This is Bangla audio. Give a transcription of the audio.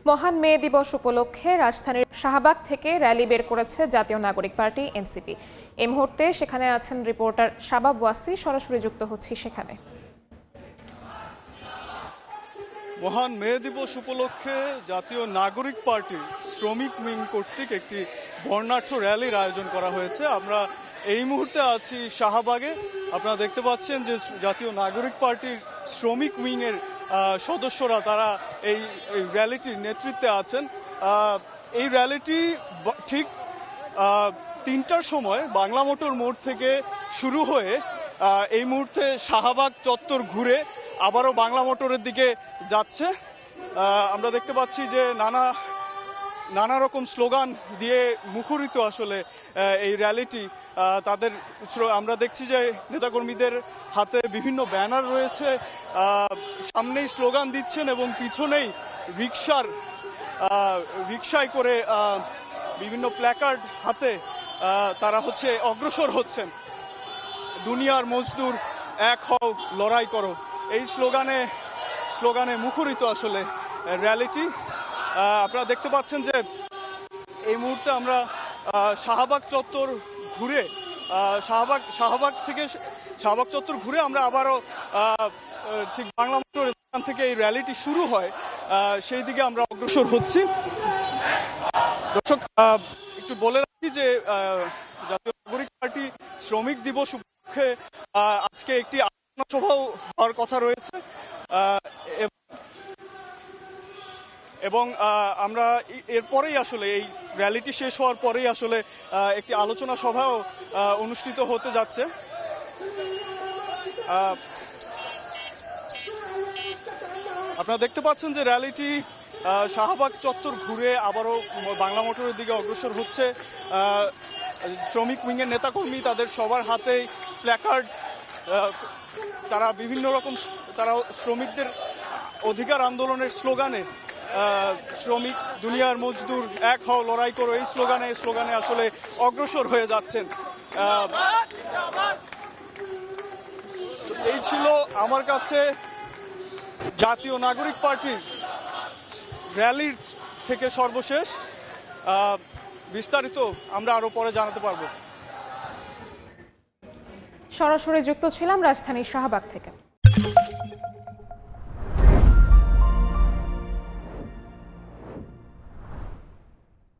মহান মে দিবস উপলক্ষে রাজধানীর শাহবাগ থেকে র্যালি বের করেছে জাতীয় নাগরিক পার্টি এনসিপি। এই মুহূর্তে সেখানে আছেন রিপোর্টার শাবাব ওয়াসি, সরাসরি যুক্ত হচ্ছি সেখানে। মহান মে দিবস উপলক্ষে জাতীয় নাগরিক পার্টির শ্রমিক উইং কর্তৃক একটি বর্ণাঢ্য র্যালির আয়োজন করা হয়েছে। আমরা এই মুহূর্তে আছি শাহবাগে। আপনারা দেখতে পাচ্ছেন যে জাতীয় নাগরিক পার্টির শ্রমিক উইংয়ের সদস্যরা তারা এই র্যালিটির নেতৃত্বে আছেন। এই র্যালিটি ঠিক ৩টার সময় বাংলা মোটর মোড় থেকে শুরু হয়ে এই মুহূর্তে শাহবাগ চত্বর ঘুরে আবারও বাংলা মোটরের দিকে যাচ্ছে। আমরা দেখতে পাচ্ছি যে নানা রকম স্লোগান দিয়ে মুখরিত আসলে এই র্যালিটি। আমরা দেখছি যে নেতাকর্মীদের হাতে বিভিন্ন ব্যানার রয়েছে, সামনেই স্লোগান দিচ্ছেন এবং পিছনেই রিকশায় করে বিভিন্ন প্ল্যাকার্ড হাতে তারা অগ্রসর হচ্ছেন। দুনিয়ার মজদুর এক হও, লড়াই করো, এই স্লোগানে মুখরিত আসলে র্যালিটি। আপনারা দেখতে পাচ্ছেন যে এই মুহূর্তে আমরা শাহবাগ চত্বর ঘুরে শাহবাগ চত্বর ঘুরে আমরা আবারও ঠিক বাংলা মোটর স্থান থেকে এই র্যালিটি শুরু হয় সেই দিকে আমরা অগ্রসর হচ্ছি। দর্শক, একটু বলে রাখি যে জাতীয় নাগরিক পার্টি শ্রমিক দিবস উপলক্ষে আজকে একটি আলোচনা সভাও হওয়ার কথা রয়েছে এবং আমরা এরপরেই আসলে এই র্যালিটি শেষ হওয়ার পরেই আসলে একটি আলোচনা সভাও অনুষ্ঠিত হতে যাচ্ছে। আপনারা দেখতে পাচ্ছেন যে র্যালিটি শাহবাগ চত্বর ঘুরে আবারও বাংলা মোটরের দিকে অগ্রসর হচ্ছে। শ্রমিক উইংয়ের নেতাকর্মী তাদের সবার হাতেই প্ল্যাকার্ড, তারা বিভিন্ন রকম শ্রমিকদের অধিকার আন্দোলনের স্লোগানে শ্রমিক দুনিয়ার মজদুর এক হও, লড়াই করো, এই স্লোগানে আসলে অগ্রসর হয়ে যাচ্ছেন। এই ছিল আমার কাছে জাতীয় নাগরিক পার্টির র্যালির থেকে সর্বশেষ। বিস্তারিত আমরা আরো পরে জানাতে পারবো। সরাসরি যুক্ত ছিলাম রাজধানীর শাহবাগ থেকে।